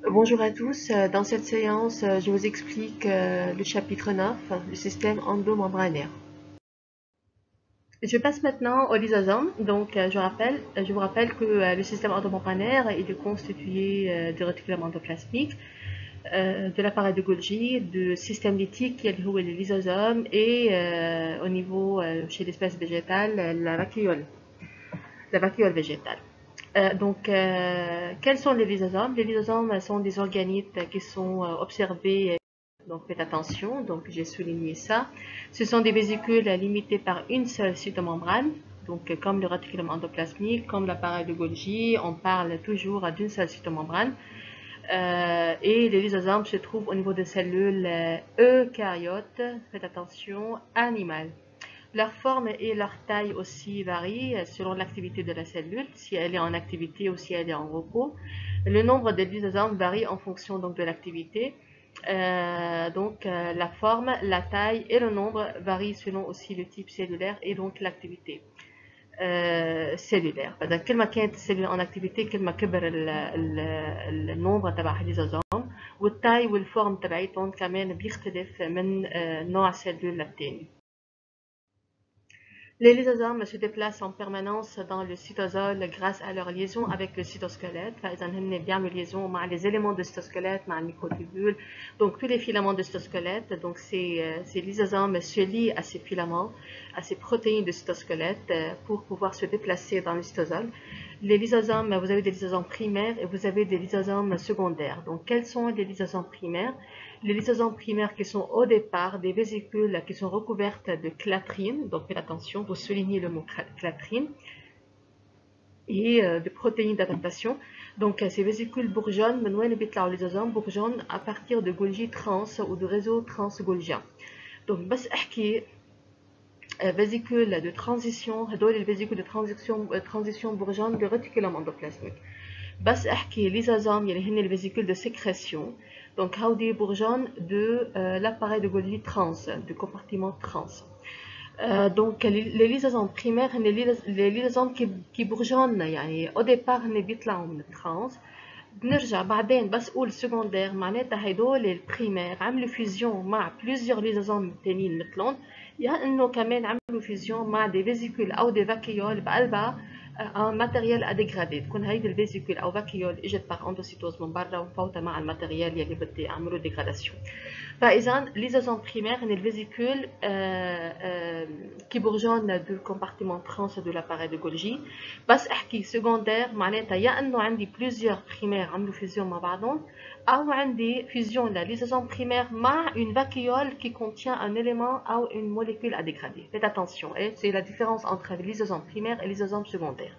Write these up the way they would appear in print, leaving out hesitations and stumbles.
Bonjour à tous. Dans cette séance, je vous explique le chapitre 9, le système endomembranaire. Je passe maintenant aux lysosomes. Donc, je vous rappelle que le système endomembranaire il est constitué du réticulum endoplasmique, de l'appareil de Golgi, du système lithique qui est le lysosome et au niveau chez l'espèce végétale, la vacuole végétale. Quels sont les lysosomes? Les lysosomes sont des organites qui sont observés, donc faites attention, donc j'ai souligné ça. Ce sont des vésicules limitées par une seule cytomembrane, donc comme le réticulum endoplasmique, comme l'appareil de Golgi, on parle toujours d'une seule cytomembrane. Et les lysosomes se trouvent au niveau des cellules eucaryotes, faites attention, animales. Leur forme et leur taille aussi varient selon l'activité de la cellule, si elle est en activité ou si elle est en repos. Le nombre de lysosomes varie en fonction donc, de l'activité. La forme, la taille et le nombre varient selon aussi le type cellulaire et donc l'activité cellulaire. كل ما كانت السيلول en activité كل ما كبر النومبر تبع الليزوزوم والتاي والفورم تبعيتهم كمان بيختلف من نوع سيلول للتاني. Les lysosomes se déplacent en permanence dans le cytosol grâce à leur liaison avec le cytosquelette. فإذا هن بيعملوا liaison مع les éléments de cytosquelette, مع الميكروtubules, donc tous les filaments de cytosquelette. Donc ces lysosomes se lient à ces filaments, à ces protéines de cytosquelette pour pouvoir se déplacer dans le cytosol. Les lysosomes, vous avez des lysosomes primaires et vous avez des lysosomes secondaires. Donc quels sont les lysosomes primaires? Les lysosomes primaires qui sont au départ des vésicules qui sont recouvertes de clatrine, donc faites attention, vous soulignez le mot clatrine, et de protéines d'adaptation. Donc ces vésicules bourgeonnent, من وين بيطلعوا lysosomes bourgeonnent à partir de Golgi trans ou de réseau transgolgien. Donc بس احكي vésicules de transition, هدول الفيزيكول de transition bourgeonnent le réticulum endoplasmique. بس احكي lysosomes اللي هن الفيزيكول de sécrétion. Donc هودي bourgeonnent de l'appareil de Golgi trans, du compartiment trans. Donc les lysosomes primaires les lysosomes qui bourgeonnent يعني au départ هن بيطلعوا من الترانس. بنرجع بعدين بس قول سكوندير معناتها هدول البريمير عملوا فيزيون مع بليزيور ليزوزوم تانيين مثلهم، يا انه كمان عملوا فيزيون مع دي فيزيكول او دي فاكيول بقلبها ان ماتيريال اديغرادي، تكون هيدي الفيزيكول او فاكيول اجت باغ اندوسيتوز من برا ومفوتة مع الماتيريال يلي بدي اعملوا ديغراداسيون. فاذا ليزوزوم بريمير هن الفيزيكول qui bourgeonnent du compartiment trans de l'appareil de Golgi. بس احكي secondaire معناتها يا انه عندي plusieurs primaires عملوا فيزيون مع بعضهم او عندي فيزيون لليزوزوم primaire مع une vacuole qui contient un élément ou une molécule à dégrader. Faites attention, c'est la différence entre les lysosomes primaires et les lysosomes secondaires.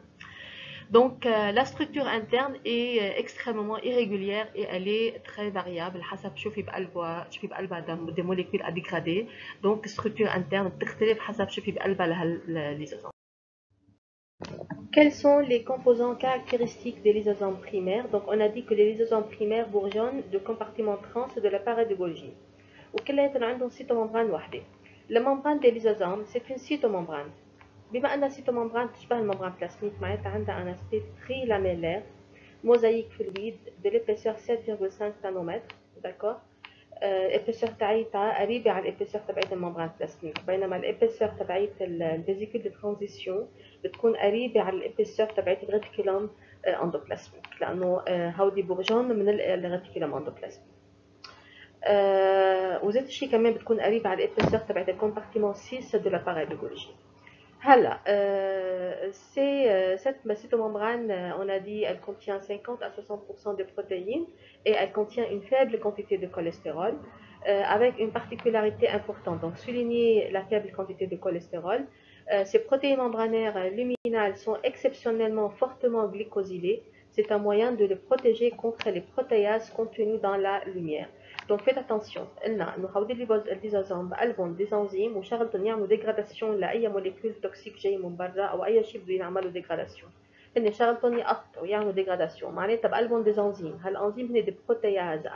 Donc la structure interne est extrêmement irrégulière et elle est très variable حسب شو في بقلبها des molécules à dégrader. Donc structure interne بتختلف حسب شو في بقلبها لهالليزوزوم. Quels sont les composants caractéristiques des lysosomes primaires? Donc on a dit que les lysosomes primaires bourgeonnent de compartiment trans de l'appareil de Golgi. وكلياتهم عندهم cytomembrane واحدة. La membrane des lysosomes c'est une cytomembrane. بما أن السيتوممبران تشبه الممبران بلازميك معناتها عندها un aspect trilamellaire mosaïque fluide de l'épaisseur 7,5 نانومتر. d'accord. الإبيسور تاعيتها قريبة على الإبيسور تبعت الممبران بلازميك، بينما الإبيسور تبعت الفيزيكول دو ترانزيسيون بتكون قريبة على الإبيسور تبعت الريتيكولوم اندوبلازميك، لأنه هودي بورجون من الريتيكولوم اندوبلازميك. وزيت الشيء كمان بتكون قريبة على الإبيسور تبعت الكومبارتيمون 6 دو لاباراي دو Golgi. Cette cytomembrane, on a dit, elle contient 50 à 60% de protéines et elle contient une faible quantité de cholestérol, avec une particularité importante. Donc, souligner la faible quantité de cholestérol. Ces protéines membranaires luminales sont exceptionnellement fortement glycosylées. C'est un moyen de les protéger contre les protéases contenues dans la lumière. Donc faites attention، قلنا انه هودي الليزوزوم بقلبهم دي انزيم وشغلتهم يعملوا ديغراداسيون لاي موليكول توكسيك جاي من برا او اي شيء بده يعملوا ديغراداسيون. هن شغلتهم يقطعوا يعملوا ديغراداسيون، معناتها بقلبهم دي انزيم. هالانزيم هن دي بروتياز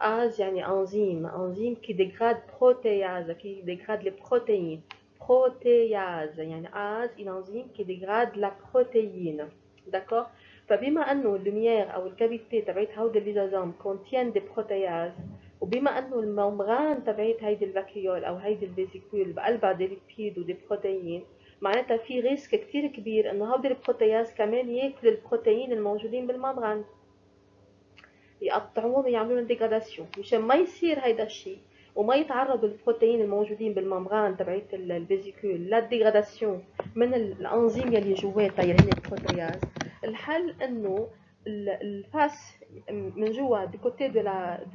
از يعني انزيم كي ديغراد بروتياز كي ديغراد لي بروتيين. بروتياز يعني از une enzyme qui dégrade la protéine. D'accord. فبما انه اللوميير او الكافيتي تبعت هودي الليزوزوم كونتين دي بروتياز، وبما انه الممبران تبعت هيدي الفاكيول او هيدي الفيزيكول بقلبها دي ليبيد ودي بروتين، معناتها في ريسك كتير كبير انه هودي البروتياز كمان ياكلوا البروتين الموجودين بالممبران، يقطعوهم ويعملوا لهم ديغراداسيون. مشان ما يصير هيدا الشيء وما يتعرضوا البروتين الموجودين بالممبران تبعت الفيزيكول للديغراداسيون من الانزيم يلي جواتها يلي هن البروتياز، الحل انه الفاس من جوا دي كوتي دو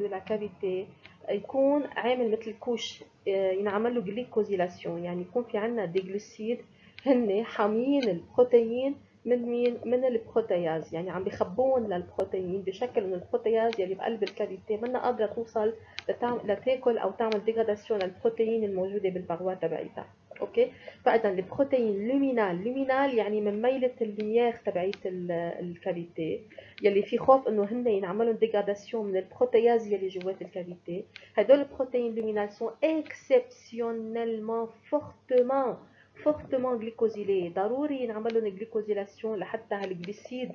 لا كافيتي يكون عامل مثل كوش، ينعمل له جليكوزيلاسيون، يعني يكون في عندنا دي جلوسيد هن حاميين البروتين من مين؟ من البروتياز، يعني عم بيخبون للبروتين بشكل انه البروتياز يلي بقلب الكافيتي منا قادره توصل لتاكل او تعمل ديغراداسيون للبروتين الموجوده بالبغواه تبعيتها. اوكي، فاذا البروتين لومينال يعني من ميله الليميير تبعيت الكافيتي يلي في خوف انه هن ينعملوا ديغراداسيون من البروتياز يلي جوات الكافيتي. هدول البروتين لومينال سون اكسبسيونيلمون فورتمون جليكوزيلي، ضروري ينعمل لهم جليكوزيلاسيون لحتى هالجليسيد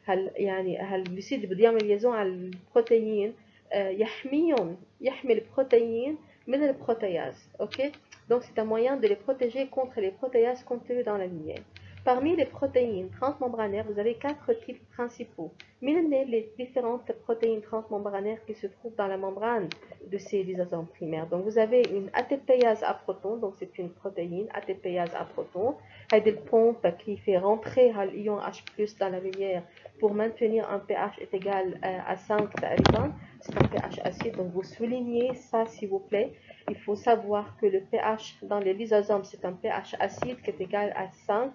هالجليسيد اللي بده يعمل ليزون على البروتين يحمي البروتين من البروتياز. اوكي، donc c'est un moyen de les protéger contre les protéases contenues dans la lumière. Parmi les protéines transmembranaires, vous avez 4 types principaux. Les différentes protéines transmembranaires qui se trouvent dans la membrane de ces lysosomes primaires. Donc vous avez une ATPase à protons, donc c'est une protéine ATPase à protons. Il y a des pompes qui fait rentrer l'ion H+ dans la lumière pour maintenir un pH est égal à 5 تقريبا. C'est un pH acide, donc vous soulignez ça s'il vous plaît. Il faut savoir que le pH dans les lysosomes, c'est un pH acide qui est égal à 5.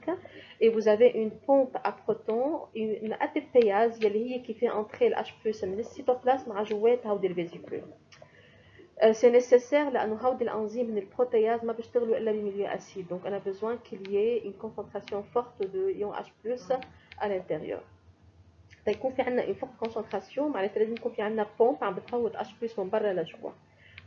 Et vous avez une pompe à protons, une ATPase qui fait entrer le H+ من السيتوبلازم مع جوات هودي الفيزيكول. C'est nécessaire لأنه هودي الأنزيم من البروتياز ما بيشتغلوا إلا بميليو أسيد. Donc on a besoin qu'il y ait une concentration forte de ion H+ à l'intérieur. تيكون في عندنا une forte concentration معناتها لازم يكون في عندنا pompe عم بتفوت H+ من برا لجوا.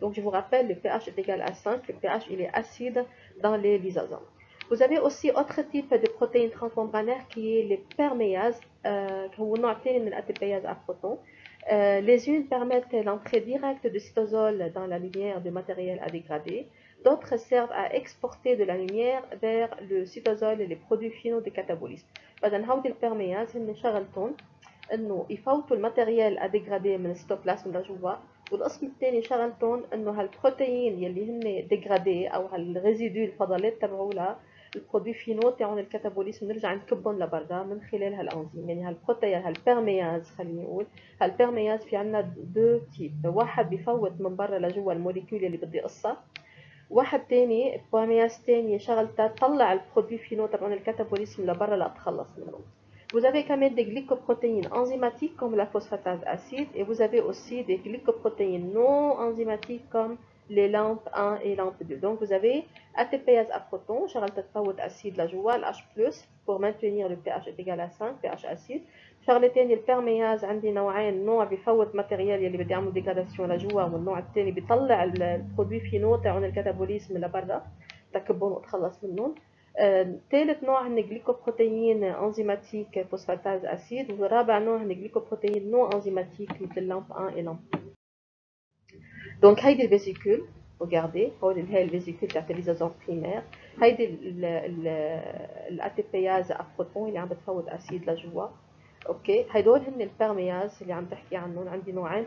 Donc je vous rappelle, le pH est égal à 5, le pH il est acide dans les lysosomes. Vous avez aussi autre type de protéines transmembranaires qui est les perméases, هو النوع الثاني من الأتبياز à protons. Les unes permettent l'entrée directe de cytosol dans la lumière de matériel à dégrader. D'autres servent à exporter de la lumière vers le cytosol et les produits finaux de catabolisme. فإذا هودي البرمياز هن شغلتهم انه يفوتوا الماتيريال اديغرادي من السيتوبلازم لجوا، والقسم الثاني شغلتهم انه هالبروتين يلي هن ديغرادي او هالريزيدو الفضلات تبعولها البرودوي فينو تاعون الكاتابوليسم نرجع نكبهم لبرا من خلال هالانزيم. يعني هالبروتين هالبيرمياز خليني نقول هالبيرمياز في عندنا دو تيب، واحد بفوت من برا لجوا الموليكيول اللي بدي قصها، واحد تاني بيرمياز تاني شغلتها تطلع البرودوي فينو تبعون الكاتابوليسم لبرا لاتخلص منهم. Vous avez quand même des glycoprotéines enzymatiques comme la phosphatase acide et vous avez aussi des glycoprotéines non enzymatiques comme les lampes 1 et lampe 2. Donc vous avez ATPase à protons, شغلت تفوت acide لجوا H+ pour maintenir le pH est égal à 5, pH acide. شغلة تانية البيرمياز عندي نوعين، نوع بفوت ماتيريال يلي بدي اعمل ديغراداسيون لجوا، والنوع الثاني بيطلع البرودوي فينو تاعون الكاتابوليسم لبرا تكبهم وتخلص منهم. ثالث نوع هن جليكوبروتين انزيماتيك فوسفاتاز اسيد، ورابع نوع هن جليكوبروتين نو انزيماتيك مثل اللامب 1 et lampe 2. دونك هيدي الفيزيكول regardez هاي الفيزيكول تاعت الليزوزوم بريمير، هيدي الاتيبياز ابروتون اللي عم بتفوت اسيد لجوا. اوكي، هدول هن البيرمياز اللي عم تحكي عنهم. عندي نوعين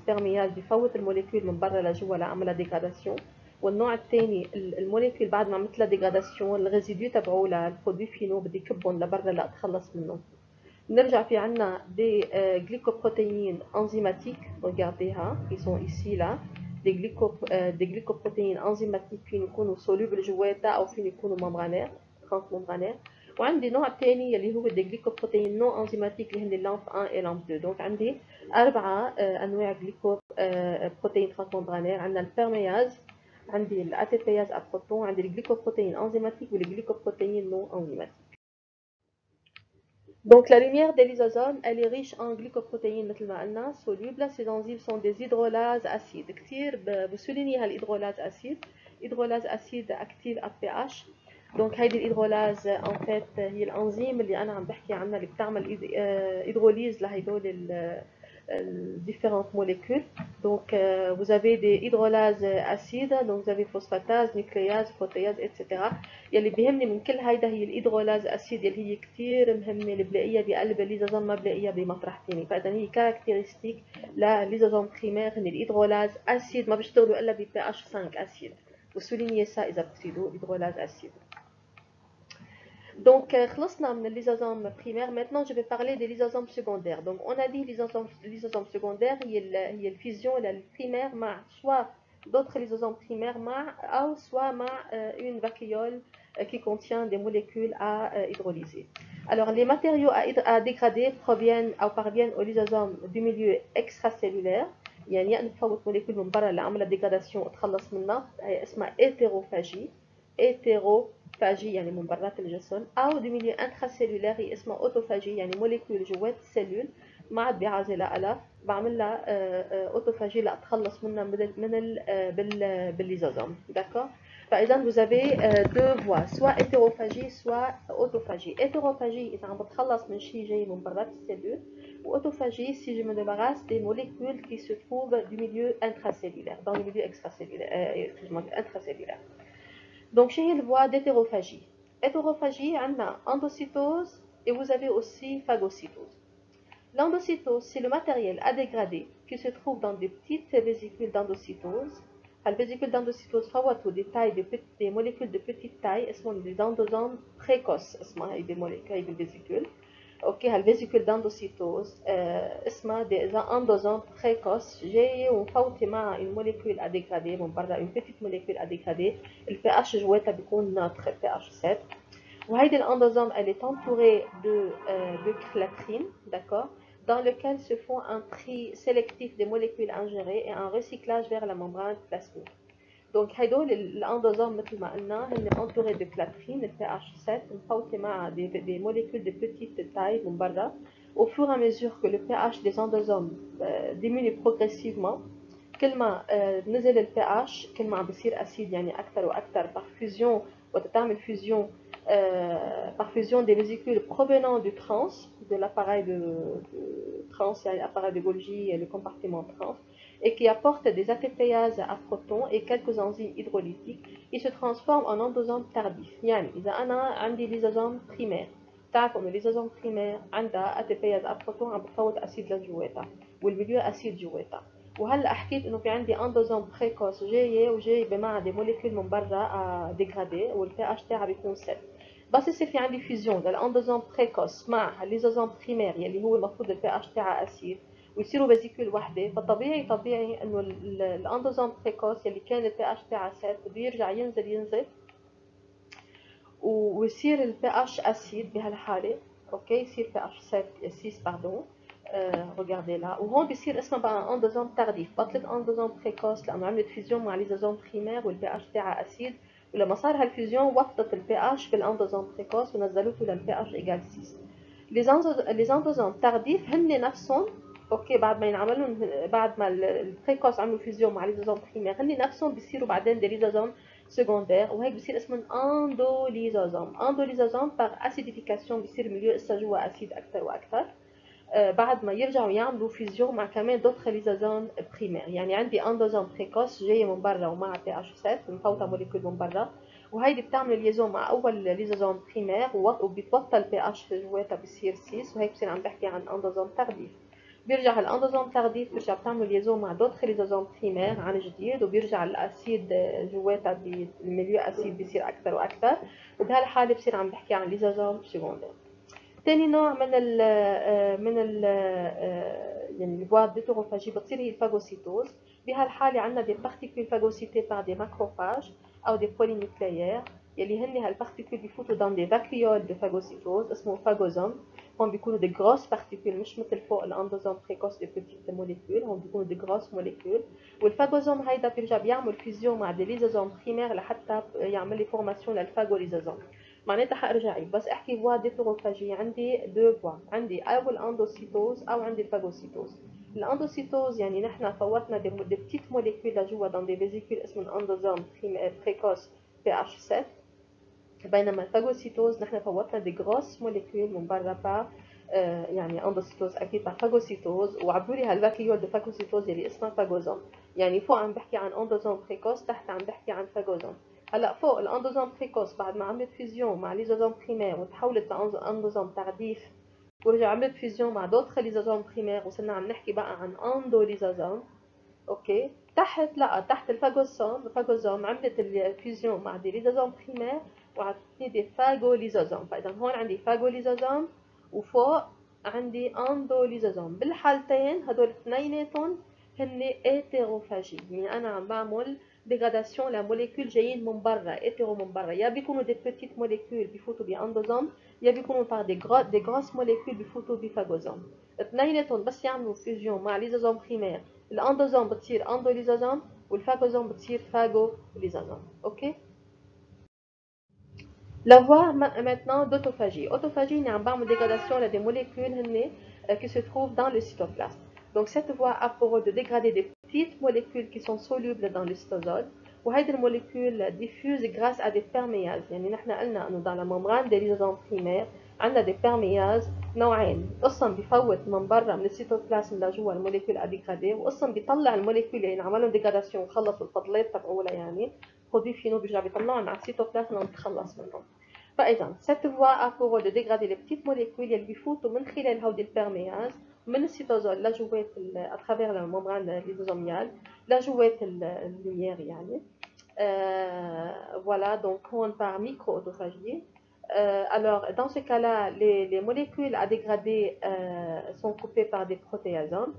بيرمياز بفوت الموليكيول من برا لجوا لعملها ديغراداسيون، والنوع الثاني الموليكيول بعد ما عملت لها ديغراداسيون الريزيدو تبعولها البرودوي فينو بدي كبهم لبرا لاتخلص منهم. نرجع في عنا دي جليكوبروتين انزيماتيك regardez qui sont ici là des glycoprotéines enzymatiques فين يكونوا solubles جواتها او فين يكونوا ممبرانير transmembranaires. وعندي نوع ثاني اللي هو دي جليكوبروتين نو انزيماتيك اللي هن اللامب 1 et lampe 2. دونك عندي 4 انواع جليكوبروتين transmembranaires. عندنا البيرمياز، عندي الاتيبياز ابروتون، عندي الجليكوبروتين انزيماتيك والجليكوبروتين نو انزيماتيك. Donc la lumière des lysosomes, elle est riche en glycoprotéines مثل ما قلنا solubles. Ces enzymes sont des hydrolases acides. كثير بسوليني هالhydrolase acide. Hydrolase acide active à pH دونك هيدي الهيدرولاز ان فيت هي الانزيم اللي انا عم بحكي عنها اللي بتعمل هيدروليز لهدول différentes molécules. Donc, vous avez des hydrolases acides, donc vous avez phosphatase, nucléase, protéase, etc. يلي بيهمني من كل هيدا هي الهيدرولاز اسيد اللي هي كثير مهمه، اللي بلاقيها بقلب الليزوزوم ما بلاقيها بمطرح ثاني. فاذا هي كاركتيرستيك لليزوزوم بريمير ان الهيدرولاز اسيد ما بيشتغلوا الا ب pH 5 اسيد. وسولينيي سا اذا بتريدوا هيدرولاز اسيد. Donc, خلصنا من الlysosomes primaires. Maintenant, je vais parler des lysosomes secondaires. Donc, on a dit lysosomes secondaires, هي الفيزيون للprimaire مع soit d'autres lysosomes primaires مع أو soit مع une vacuole qui contient des molécules à hydrolyser. Alors, les matériaux à dégrader proviennent ou parviennent aux lysosomes du milieu extracellulaire. يعني نفوت molécule من برا اللي عملت dégradation وتخلص منها، هي اسمها hétérophagie. hétérophagie يعني من برات الجسم، او دي ميليو انتراسيلولار هي اسمها اوتوفاجي يعني موليكول جوات السيلول ما عاد بعازلها لها، بعمل لها اوتوفاجي لاتخلص منها بالليزوزوم. داكور. فاذا vous avez deux voies soit hétérophagie soit autophagie. hétérophagie اذا عم بتخلص من شيء جاي من برات السيلول، واوتوفاgie si je me débarrasse des molécules qui se trouvent du milieu intracellulaire dans le milieu excellulaire intracellulaire. Donc, chez la voie d'hétérophagie. Hétérophagie, on a endocytose et vous avez aussi phagocytose. L'endocytose, c'est le matériel à dégrader qui se trouve dans des petites vésicules d'endocytose. Les vésicules d'endocytose font des molécules de petite taille, elles sont des endosomes précoces, des molécules des vésicules. اوكي هالفيزيكول داندوسيتوز اسمها دي اندوزوم بريكوس جايه ومفوته مع الموليكول اديغرادي من برا، اون بيتيت موليكول اديغرادي البي اتش جواتها بيكون ناتر بي اتش 7. وهيدي الاندوزوم elle est entourée de clatrine, d'accord, dans lequel se font un tri sélectif des molécules ingérées et un recyclage vers la membrane plasmique. Donc هدول الاندوزوم مثل ما قلنا هن entourés de clatrine البي اتش 7 مفوته مع des molécules de petite taille من برا. Au fur et à mesure que le pH des endosomes diminue progressivement، كل ما نزل ال pH كل ما عم بيصير اسيد يعني اكثر واكثر par fusion. وتتعمل fusion par fusion des vésicules provenant du trans de l'appareil de trans يعني l'appareil de Golgi le compartiment trans et qui apportent des ATPases à protons et quelques enzymes hydrolytiques. Ils se transforment en endosomes tardifs. يعني إذا أنا عندي ليزوزوم primaire، تعرفوا إنه الليزوزوم primaire عندها ATPase à protons عم بتفوت أسيد لجواتها والميليو أسيد جواتها. وهلا حكيت إنه في عندي اندوزوم بريكوس جاية وجايبة معها دي موليكول من برا ديغرادي والبي اتش تاعها بيكون 7. بس يصير في عندي فيزيون للاندوزوم بريكوس مع الليزوزوم بريمير يلي هو المفروض البي اتش تاعها اسيد ويصيروا فيزيكول وحده، فطبيعي انه الاندوزوم بريكوس يلي كان البي اتش تاعها 7 بده يرجع ينزل ويصير البي اتش اسيد بهالحاله. اوكي يصير بي اتش 6 باردون. regardez là وهون بيصير اسمه بقى اندوزوم تارديف، بطلت اندوزوم بريكوس لانه عملت فيزيون مع ليزوزوم بريمير والبي اتش تاعها اسيد، ولما صار هالفيزيون وطت البي اتش بالاندوزوم بريكوس ونزلته للبي اتش ايجال 6. les endosomes tardifs هن نفسهم اوكي بعد ما ينعملوا بعد ما البريكوس عملوا فيزيون مع ليزوزوم بريمير هن نفسهم بيصيروا بعدين دي ليزوزوم secondaire وهيك بصير اسمهم اندوليزوزوم. اندوليزوزوم بار اسيديفيكاسيون بصير مليو اسا جوا اسيد اكثر واكثر بعد ما يرجعوا يعملوا فيزيون مع كمان دوتر ليزوزوم بريمير. يعني عندي اندوزوم بريكوس جايه من برا ومع بي اتش 7 مفوته موليكول من برا، وهيدي بتعمل ليزون مع اول ليزوزوم بريمير وبيتوطى البي اتش جواتها بصير 6 وهيك بصير عم بحكي عن اندوزوم تارديف. بيرجع هالاندوزوم تارديف بيرجع بتعمل ليزون مع دوتر ليزوزوم بريمير عن جديد وبيرجع الاسيد جواتها بالميليو اسيد بيصير اكثر واكثر، وبهالحاله بصير عم بحكي عن ليزوزوم سكوندير. ثاني نوع من ال يعني الفوا ديتوروفاجي بتصير هي الفاغوسيتوز. بهالحاله عندنا دي بارتيكول فاغوسيتي بار دي ماكروفاج او دي بولينيوكليير يلي هن هالبارتيكول بيفوتوا دون دي فاكيول دو فاغوسيتوز اسمه فاغوزوم. هون بيكونوا دي غروس بارتيكول مش مثل فوق الاندوزوم بريكوس دي بيتيت موليكول، هون بيكونوا دي غروس موليكول. والفاغوزوم هيدا بيرجع بيعمل فيزيون مع دي ليزوزوم بريمير لحتى يعمل لي فورماسيون للفاغوليزوزوم. معناتها حارجع بس احكي فوا ديتوروفاجي عندي دو فوا، عندي او الاندوسيتوز او عندي الفاغوسيتوز. الاندوسيتوز يعني نحن فوتنا دي بتيت موليكول لجوا دون دي فيزيكول اسمهم اندوزوم بريكوس بي اتش 7 بينما الفاجوسيتوز نحن فوتنا دي غروس موليكول من برا با يعني اندوسيتوز اكيد با فاجوسيتوز، وعبروا لي هالفاكيول دو فاجوسيتوز اللي اسمها فاجوزوم. يعني فوق عم بحكي عن اندوزوم بريكوس، تحت عم بحكي عن فاجوزوم. هلا فوق الاندوزوم بريكوس بعد ما عملت فيزيون مع ليزوزوم بريمير وتحولت لاندوزوم ترديف، ورجع عملت فيزيون مع دوتر ليزوزوم بريمير، وصرنا عم نحكي بقى عن اندوليزوزوم. اوكي، تحت الفاجوزوم عملت الفيزيون مع دي ليزوزوم بريمير وعطتني دي فاجوليزوزوم. فاذا هون عندي فاجوليزوزوم وفوق عندي اندوليزوزوم. بالحالتين هدول اثنيناتهم هن هيتيروفاجي، يعني انا عم بعمل ديغاداسيون لموليكول جايين من برا، هيتيرو من برا، يا بيكونوا دي بيتيت موليكول بيفوتوا باندوزوم، يا بيكونوا بار دي غروس موليكول بيفوتوا بفاجوزوم. اثنيناتهم بس يعملوا فيزيون مع ليزوزوم بريمير، الاندوزوم بتصير اندوليزوزوم والفاجوزوم بتصير فاجوليزوزوم. اوكي، la voie maintenant d'autophagie. Autophagie, يعني عم بعمل dégradation à des molécules qui se trouvent dans le cytoplasme. Donc cette voie a pour rôle de dégrader des petites molécules qui sont solubles dans le cytosol. وهيدي الموليكول diffuse grâce à des perméases. يعني نحن قلنا انه dans la membrane des lysosomes primaires عندنا des perméases نوعين، قسم بفوت من برا من السيتوبلازم لجوا الموليكول اديغرادي، وقسم بيطلع الموليكول اللي انعمل لهم ديغراداسيون وخلصوا الفضلات تبعولها، يعني برودوي فينو بيرجع بيطلعهم على السيتوبلازم ونتخلص منهم. فإذا cette voie a pour rôle de dégrader les petites molécules اللي بيفوتوا من خلال هودي البيرمياز من السيتوزول لجوات à travers la membrane lysosomiale لجوات اللوميير يعني. Voilà, donc on par micro-autophagie. Alors, dans ce cas-là, les molécules à dégrader sont coupées par des protéasomes.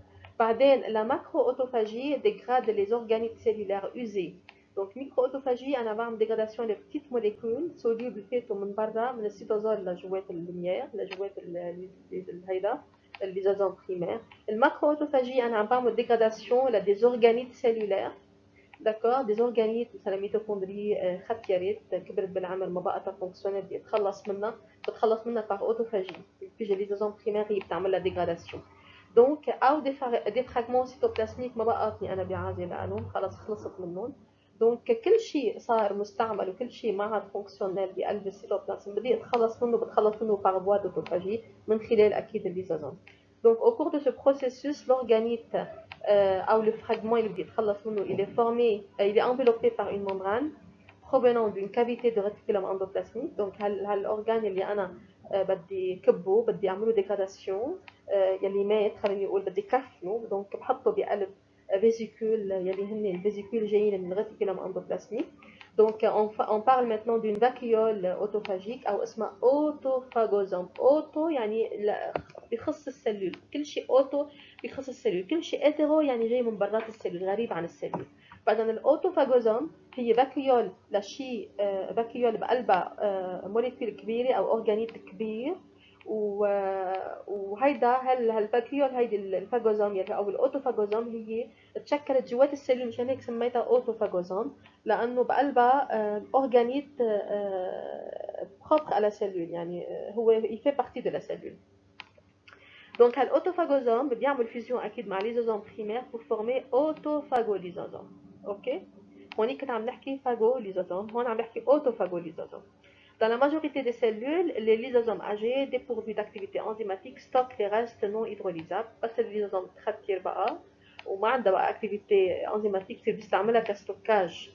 La macro-autophagie dégrade les organites cellulaires usés. Donc, micro-autophagie, on a une dégradation des petites molécules solubles faites من برا من السيتوزول لجوات اللوميير لجوات هيدا الليزوزوم primaire. الماكرو-autophagie, on a une dégradation des organites cellulaires. داكور، دي زورغانيت مثلا ميتوكوندري ختيرت كبرت بالعمر ما بقى تفونكسيونيل بدي اتخلص منها، بتخلص منها باغ اوتوفاجي، الفيجي ليزوزوم بريمير هي بتعمل لها ديغراداسيون. دونك او دي فراغمون سيتوبلازميك ما بقاتني انا بعازه لانهم خلص خلصت منهم. دونك كل شيء صار مستعمل وكل شيء ما عاد فونكسيونيل بقلب السيتوبلازم بدي اتخلص منه، بتخلص منه باغ فوا دوتوفاجي من خلال اكيد الليزوزوم. Donc au cours de ce processus, l'organite ou le fragment il est formé, il est enveloppé par une membrane provenant d'une cavité de réticulum endoplasmique. Donc l'organe اللي أنا بدي كبه بدي أعمله ديغراداسيون يلي مات خلينا نقول بدي كفنه، دونك بحطه بقلب فيزيكول يلي هن الفيزيكول جايين من الريتيكولم اندوبلاسميك. Donc on parle maintenant d'une vacuole autophagique أو اسمها autophagosome. auto يعني بخص السلول، كل شيء اوتو بخص السلول، كل شيء اتيرو يعني جاي من برات السلول غريب عن السلول. فاذا الاوتوفاجوزوم هي فاكيول لشيء فاكيول بقلبها موليكيول كبيره او اورجانيت كبير، وهيدا هالفاكيول هيدي الفاجوزوم او الاوتوفاجوزوم هي تشكلت جوات السلول، مشان هيك سميتها اوتوفاجوزوم لانه بقلبها اورجانيت propre à la cellule، يعني هو il fait partie de la cellule. Donc l'autophagosomes بيعمل فيزيون اكيد مع ليزوزوم بريمير pour former autophagolysosome. اوكي، هونيك كنت عم نحكي phagolysosome، هون عم نحكي autophagolysosome. Dans la majorité des cellules, les lysosomes âgés dépourvus d'activité enzymatique stockent les restes non hydrolysables. بس الليزوزوم تختير بقى وما عندها بقى activité enzymatique بتصير بتستعملها كستوكاج.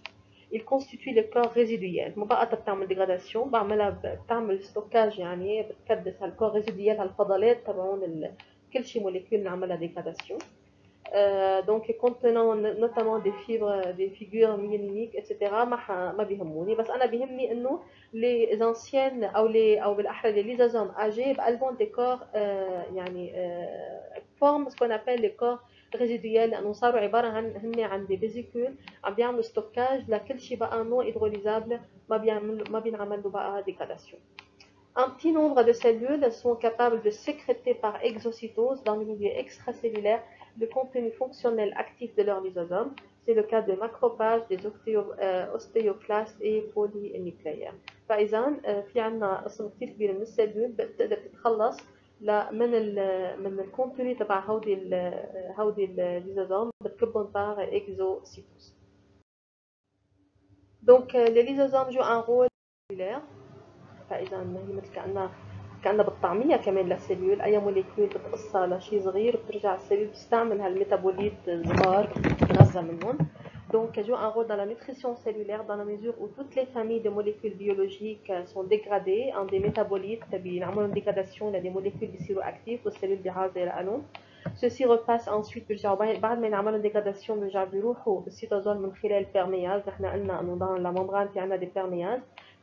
Il constitue le corps résiduel. ما بقى بتعمل ديغراداسيون، بعملها بتعمل ستوكاج، يعني بتكدس هالكور ريزيديال هالفضلات تبعون كل شيء موليكول نعملها ديغراداسيون. donc contenant notamment des fibres des figures myéléniques etc. ما بيهموني، بس انا بيهمني انه les anciennes او بالاحرى les lysosomes âgés بقلبهم des corps يعني forment ce qu'on appelle les corps résiduels، لانه صاروا عباره عن des vésicules عم بيعملوا ستوكاج لكل شيء بقى non hydrolysable، ما بينعمل له بقى dégradation. Un petit nombre de cellules sont capables de sécréter par exocytose dans le milieu extracellulaire le contenu fonctionnel actif de leur lysosome. C'est le cas des macrophages, des ostéoclastes et polynucléaires. فإذا في عنا قسم كثير كبير من السلول بتقدر تتخلص من الكونتوني تبع هودي الليزوزوم بتكبهم par exocytose. Donc les lysosomes jouent un rôle cellulaire. فاذا هي مثل كأنها بتطعميها كمان للسيلول، اي موليكيول بتقصها لشيء صغير بترجع السيلول بتستعمل هالميتابوليت صغار تتغذى منهم. Donc, joue un rôle dans la nutrition cellulaire dans la mesure où toutes les familles de molécules biologiques sont dégradées en des métabolites, بيعملوا dégradation لدي molécules بيصيروا actifs والسيلول بيعادوا لهم. Ceux-ci repassent ensuite بعد ما ينعملوا dégradation بيرجعوا بيروحوا بالسيتوزول من خلال perméase. نحن قلنا انه dans la membrane في عندنا دي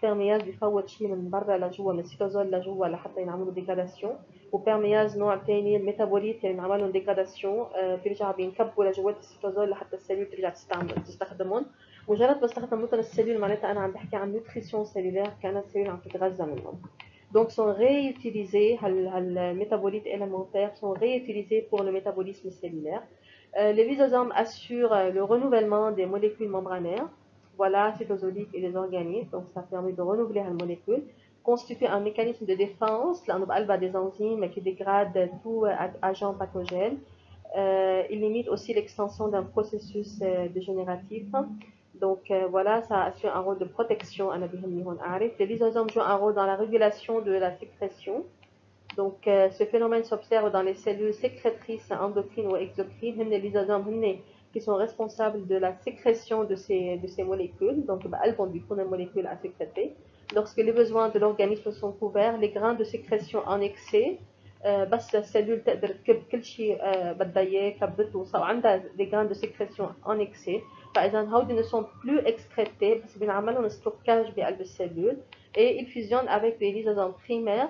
perméase بيفوت شيء من برا لجوا من السيتوزول لجوا لحتى ينعملوا dégradation. وبيرمياز نوع ثاني الميتابوليت يعني عملوا ديجراداسيون بيرجعوا بينكبوا لجوات السيتوزول لحتى السيلول ترجع تستخدمهم. مجرد بستخدم مثلا السيلول معناتها انا عم بحكي عن نوتريسيون سيلولير كانت السيلول عم تتغذى منهم. Donc sont réutilisés les métabolites élémentaires sont réutilisés pour le métabolisme cellulaire. Les lysosomes assurent le renouvellement des molécules membranaires, voilà, cytosoliques et les organismes, donc ça permet de renouveler les molécules. Constitue un mécanisme de défense, لأنه بقلبها des enzymes qui dégradent tout agent pathogène. Il limite aussi l'extension d'un processus dégénératif. Donc voilà, ça assure un rôle de protection. Les lysosomes jouent un rôle dans la régulation de la sécrétion. Donc ce phénomène s'observe dans les cellules sécrétrices endocrines ou exocrines. Les lysosomes qui sont responsables de la sécrétion de ces molécules. Donc elles vont des molécules à sécréter. Lorsque les besoins de l'organisme sont couverts, les grains de sécrétion en excès بس السيلول تقدر تكب كل شيء بدها اياه كبته وعندها des grains de sécrétion en excès. فاذا هودي ne sont plus excrétés بس بينعمل لهم ستوكاج بقلب السيلول et ils fusionnent avec les lysosomes primaires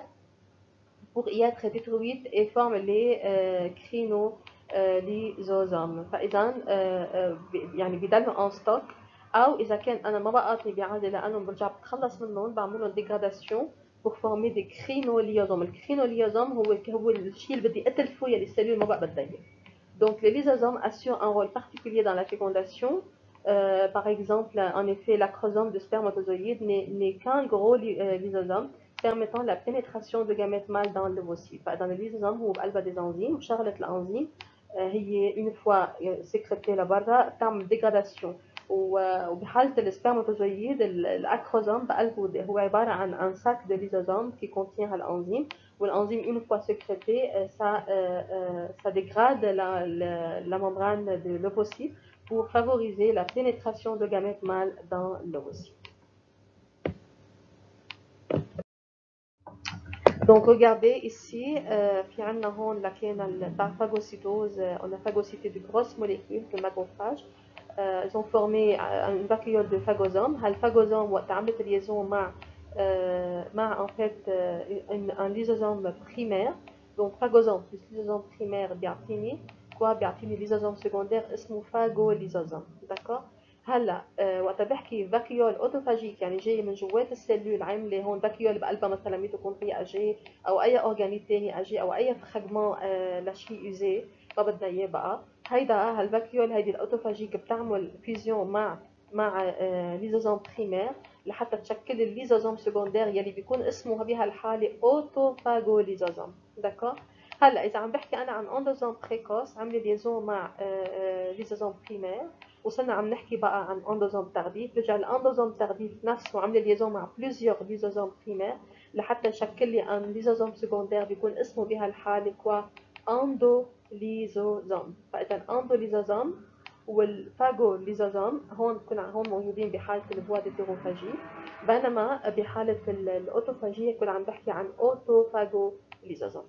pour y être détruites et forment les lysosomes. فاذا يعني بيضلوا en stock او اذا كان انا ما بقاطني بعادي لانهم برجع بتخلص منهم بعمل لهم dégradation pour former des crinolysomes. الكرينوليوزوم هو الشيء اللي بدي اتلفه يلي السيلول ما بقى بدها اياه. Donc les lysosomes assurent un rôle particulier dans la fécondation. Par exemple, en effet, l'acrosome de spermatozoïde n'est qu'un gros lysosome permettant la pénétration de gamètes mâles dans l'ovocyte. Dans le lysosome هو بقلبها des enzymes وشغلة الانزيم هي une fois sécrétée لبرا تعمل dégradation. وبحالة السبرماتوزويد الأكروزوم بقلبه هو عبارة عن un sac de lysosome qui contient l'enzyme. والenzyme une fois sécrétée ça dégrade la membrane de l'ovocyte pour favoriser la pénétration de gamètes mâles dans l'ovocyte. Donc regardez ici, في عندنا هون لكينا phagocytose, on a phagocyté de grosses molécules de macrophages. Ils ont formé une vacuole de phagosome. الفاغوزوم وقت عملت liaison مع en fait un lysosome primaire. Donc phagosome plus lysosome primaire بيعطيني بيعطيني lysosome secondaire اسمه phagolysosome. d'accord. هلا وقت بحكي فاكيول اوتوفاجيك يعني جاي من جوات السيلول عامله هون فاكيول بقلبها مثلا ميتوكوندريا اجي او اي اورجانيل ثاني اجي او اي فراغمون لشيء يوزي ما بدنا اياه بقى. هيدا هالفاكيول هيدي الاوتوفاجيك بتعمل فيزيون مع ليزوزوم بريمير لحتى تشكل الليزوزوم سكوندير يلي بيكون اسمه بهالحاله اوتوفاغوليزوزوم. داكور. هلا اذا عم بحكي انا عن اندوزوم بريكوس عامله ليزون مع ليزوزوم بريمير وصلنا عم نحكي بقى عن اندوزوم ترديف. رجع الاندوزوم ترديف نفسه عامله ليزون مع بليزيور ليزوزوم بريمير لحتى يشكل لي ان ليزوزوم سكوندير بيكون اسمه بهالحاله كوا اندوليزوزوم. فاذا اندوليزوزوم والفاغوليزوزوم هون موجودين بحاله الفوا ديتيروفاجي بينما بحاله الاوتوفاجيه كنا عم بحكي عن اوتوفاغوليزوزوم.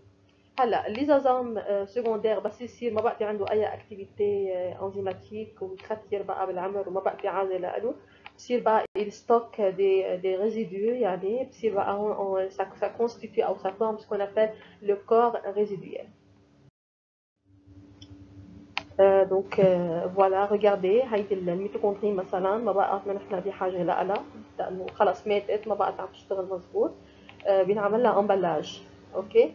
هلا الليزوزوم سكوندير بس يصير ما بقى في عنده اي اكتيفيتي انزيماتيك ويتخثر بقى بالعمر وما بقى في عازه له بصير بقى الستوك دي ريزيدو يعني بصير بقى هون ça constitue او ça forme ce qu'on appelle le corps résiduel. Donc voilà regardez هيدي الميتوكوندري مثلا ما بقى نحن بحاجه لها لانه خلص ماتت ما بقى عم تشتغل مزبوط. بينعمل لها امبلاج اوكي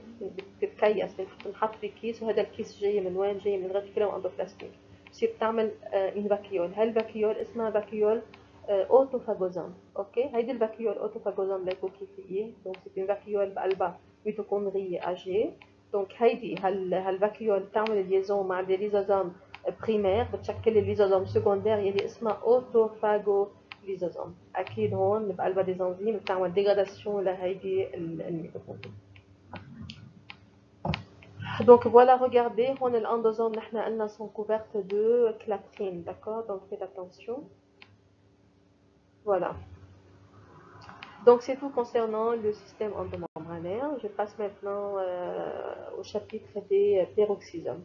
بتتكيس بنحط بكيس وهذا الكيس جاي من وين؟ جاي من الريتيكولوم اندوبلاستيك. بصير بتعمل ان فاكيول. هالفاكيول اسمها فاكيول اوتوفاغوزوم. اوكي هيدي الفاكيول اوتوفاغوزوم ليكو كيف هي. دونك سي فاكيول بقلبها ميتوكوندريه اجي. دونك هيدي هالفاكيول بتعمل ليزون مع دي ليزوزوم بريمير بتشكل الليزوزوم سكوندير يلي اسمها اوتوفاغوليزوزوم. lysosomes. أكيد هون بقلبها des enzymes بتعمل dégradation لهيدي الميتوكوندريا. Donc voilà, regardez, on est l'endosome, nous sont couvertes de clatrine, d'accord? Donc faites attention. Voilà. Donc c'est tout concernant le système endomembranaire. Je passe maintenant au chapitre des peroxysomes.